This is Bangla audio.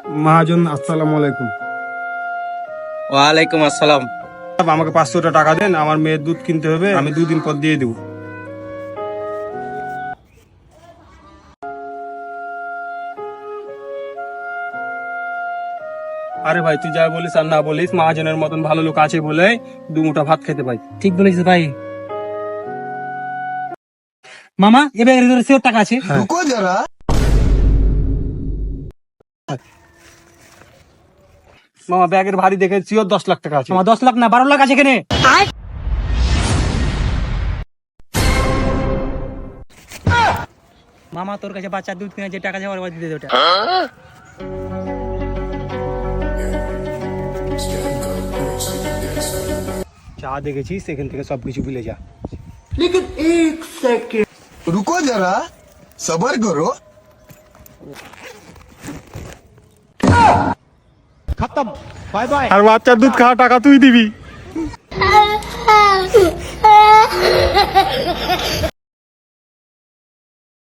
মহাজন আসসালামু আলাইকুম। ওয়ালাইকুম আসসালাম। আমাকে 500টা টাকা দেন, আমার মেয়ের দুধ কিনতে হবে, আমি 2 দিন পর দিয়ে দেবো। আরে ভাই, তুই যা বলিস আর না বলিস, মহাজনের মতন ভালো লোক আছে বলে 2 মুঠা ভাত খেতে পাই। ঠিক বলেছিস ভাই। মামা এ ব্যাগের ভিতরে সিওর টাকা আছে। रुको जरा। মামা ব্যাগের ভারী দেখে সিওর 10 লাখ টাকা আছে। আমার 10 লাখ না 12 লাখ আছে এখানে। মামা তোর কাছে বাচ্চার দুধ কিনে যে টাকা যাওয়ার বাদ দিয়ে দে ওটা। যা দেখেছিস এখান থেকে সবকিছু ভুলে যা। रुको जरा सबर करो। আর বাচ্চার দুধ খাওয়া টাকা তুই দিবি।